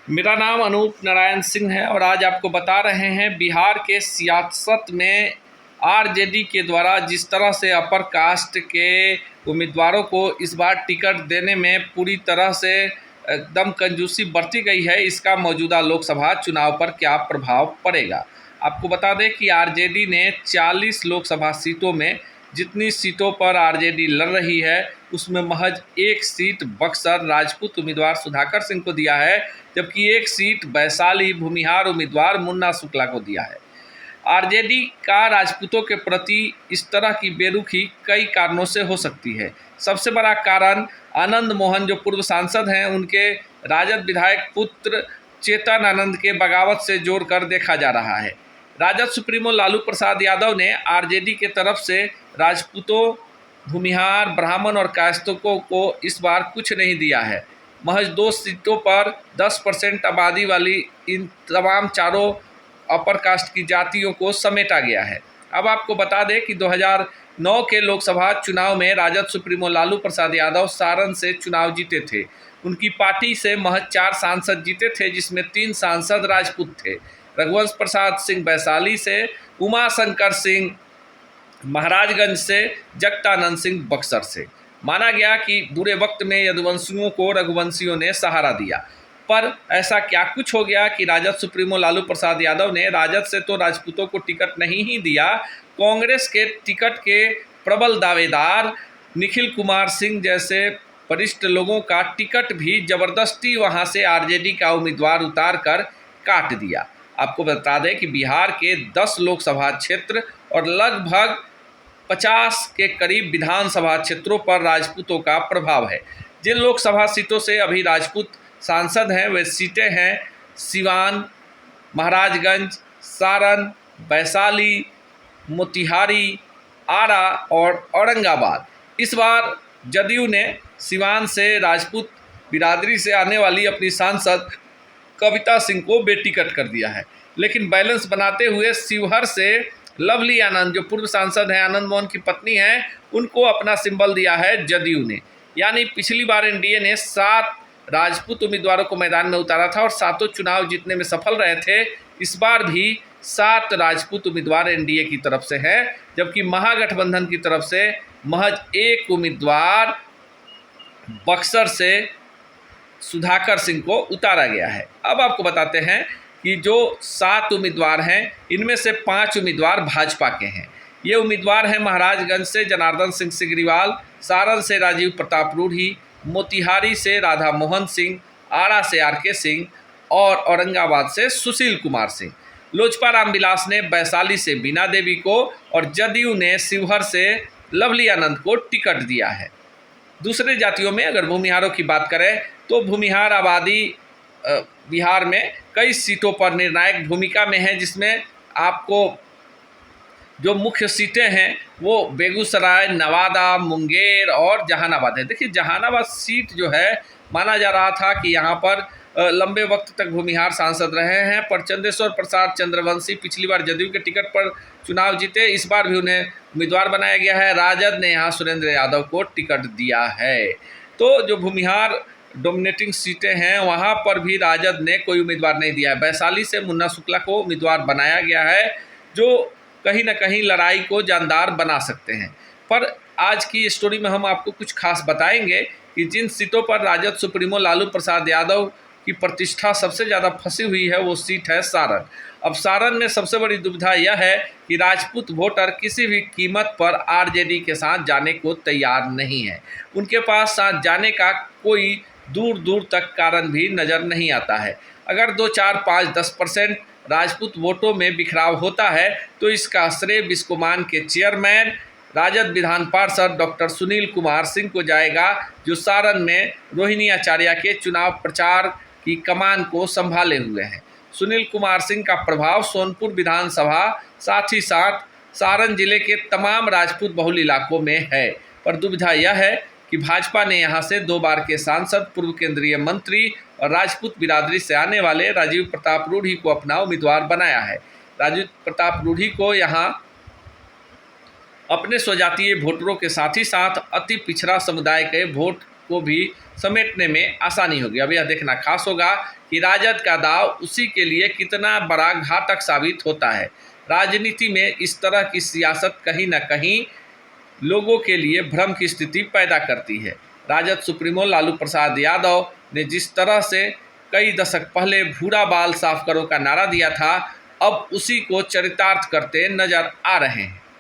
मेरा नाम अनूप नारायण सिंह है और आज आपको बता रहे हैं बिहार के सियासत में आरजेडी के द्वारा जिस तरह से अपर कास्ट के उम्मीदवारों को इस बार टिकट देने में पूरी तरह से एकदम कंजूसी बरती गई है, इसका मौजूदा लोकसभा चुनाव पर क्या प्रभाव पड़ेगा। आपको बता दें कि आरजेडी ने 40 लोकसभा सीटों में जितनी सीटों पर आरजेडी लड़ रही है उसमें महज एक सीट बक्सर राजपूत उम्मीदवार सुधाकर सिंह को दिया है, जबकि एक सीट वैशाली भूमिहार उम्मीदवार मुन्ना शुक्ला को दिया है। आरजेडी का राजपूतों के प्रति इस तरह की बेरुखी कई कारणों से हो सकती है। सबसे बड़ा कारण आनंद मोहन जो पूर्व सांसद हैं, उनके राजद विधायक पुत्र चेतन आनंद के बगावत से जोड़कर देखा जा रहा है। राजद सुप्रीमो लालू प्रसाद यादव ने आरजेडी के तरफ से राजपूतों, भूमिहार, ब्राह्मण और कायस्थों को इस बार कुछ नहीं दिया है। महज 2 सीटों पर 10% आबादी वाली इन तमाम चारों अपर कास्ट की जातियों को समेटा गया है। अब आपको बता दें कि 2009 के लोकसभा चुनाव में राजद सुप्रीमो लालू प्रसाद यादव सारण से चुनाव जीते थे। उनकी पार्टी से महज 4 सांसद जीते थे, जिसमें 3 सांसद राजपूत थे। रघुवंश प्रसाद सिंह वैशाली से, उमाशंकर सिंह महाराजगंज से, जगतानंद सिंह बक्सर से। माना गया कि बुरे वक्त में यदुवंशियों को रघुवंशियों ने सहारा दिया, पर ऐसा क्या कुछ हो गया कि राजद सुप्रीमो लालू प्रसाद यादव ने राजद से तो राजपूतों को टिकट नहीं ही दिया, कांग्रेस के टिकट के प्रबल दावेदार निखिल कुमार सिंह जैसे वरिष्ठ लोगों का टिकट भी जबरदस्ती वहां से आरजेडी का उम्मीदवार उतार कर काट दिया। आपको बता दें कि बिहार के 10 लोकसभा क्षेत्र और लगभग 50 के करीब विधानसभा क्षेत्रों पर राजपूतों का प्रभाव है। जिन लोकसभा सीटों से अभी राजपूत सांसद हैं वे सीटें हैं सिवान, महाराजगंज, सारण, वैशाली, मोतिहारी, आरा और औरंगाबाद। इस बार जदयू ने सिवान से राजपूत बिरादरी से आने वाली अपनी सांसद कविता सिंह को बेटिकट कर दिया है, लेकिन बैलेंस बनाते हुए शिवहर से लवली आनंद जो पूर्व सांसद हैं, आनंद मोहन की पत्नी हैं, उनको अपना सिंबल दिया है जदयू ने। यानी पिछली बार एनडीए ने 7 राजपूत उम्मीदवारों को मैदान में उतारा था और 7 चुनाव जीतने में सफल रहे थे। इस बार भी 7 राजपूत उम्मीदवार एनडीए की तरफ से हैं, जबकि महागठबंधन की तरफ से महज एक उम्मीदवार बक्सर से सुधाकर सिंह को उतारा गया है। अब आपको बताते हैं कि जो 7 उम्मीदवार हैं, इनमें से 5 उम्मीदवार भाजपा के हैं। ये उम्मीदवार हैं महाराजगंज से जनार्दन सिंह सिग्रीवाल, सारण से राजीव प्रताप रूढ़ी, मोतिहारी से राधा मोहन सिंह, आरा से आरके सिंह और औरंगाबाद से सुशील कुमार सिंह। लोजपा रामविलास ने वैशाली से बीना देवी को और जदयू ने शिवहर से लवली आनंद को टिकट दिया है। दूसरे जातियों में अगर भूमिहारों की बात करें तो भूमिहार आबादी बिहार में कई सीटों पर निर्णायक भूमिका में है, जिसमें आपको जो मुख्य सीटें हैं वो बेगूसराय, नवादा, मुंगेर और जहानाबाद है। देखिए, जहानाबाद सीट जो है, माना जा रहा था कि यहाँ पर लंबे वक्त तक भूमिहार सांसद रहे हैं, पर चंदेश्वर प्रसाद चंद्रवंशी पिछली बार जदयू के टिकट पर चुनाव जीते, इस बार भी उन्हें उम्मीदवार बनाया गया है। राजद ने यहाँ सुरेंद्र यादव को टिकट दिया है। तो जो भूमिहार डोमिनेटिंग सीटें हैं वहाँ पर भी राजद ने कोई उम्मीदवार नहीं दिया है। वैशाली से मुन्ना शुक्ला को उम्मीदवार बनाया गया है, जो कहीं ना कहीं लड़ाई को जानदार बना सकते हैं। पर आज की स्टोरी में हम आपको कुछ खास बताएंगे कि जिन सीटों पर राजद सुप्रीमो लालू प्रसाद यादव की प्रतिष्ठा सबसे ज़्यादा फंसी हुई है वो सीट है सारण। अब सारण में सबसे बड़ी दुविधा यह है कि राजपूत वोटर किसी भी कीमत पर आरजेडी के साथ जाने को तैयार नहीं है। उनके पास साथ जाने का कोई दूर दूर तक कारण भी नज़र नहीं आता है। अगर 2, 4, 5, 10% राजपूत वोटों में बिखराव होता है तो इसका श्रेय बिस्कोमान के चेयरमैन राजद विधान पार्षद डॉक्टर सुनील कुमार सिंह को जाएगा, जो सारण में रोहिणी आचार्य के चुनाव प्रचार की कमान को संभाले हुए हैं। सुनील कुमार सिंह का प्रभाव सोनपुर विधानसभा, साथ ही साथ सारण जिले के तमाम राजपूत बहुल इलाकों में है। पर दुविधा यह है कि भाजपा ने यहां से 2 बार के सांसद, पूर्व केंद्रीय मंत्री और राजपूत बिरादरी से आने वाले राजीव प्रताप रूढ़ी को अपना उम्मीदवार बनाया है। राजीव प्रताप रूढ़ी को यहां अपने स्वजातीय वोटरों के साथ ही साथ अति पिछड़ा समुदाय के वोट को भी समेटने में आसानी होगी। अब यह देखना खास होगा कि राजद का दाव उसी के लिए कितना बड़ा घातक साबित होता है। राजनीति में इस तरह की सियासत कहीं न कहीं लोगों के लिए भ्रम की स्थिति पैदा करती है। राजद सुप्रीमो लालू प्रसाद यादव ने जिस तरह से कई दशक पहले भूरा बाल साफ करो का नारा दिया था, अब उसी को चरितार्थ करते नजर आ रहे हैं।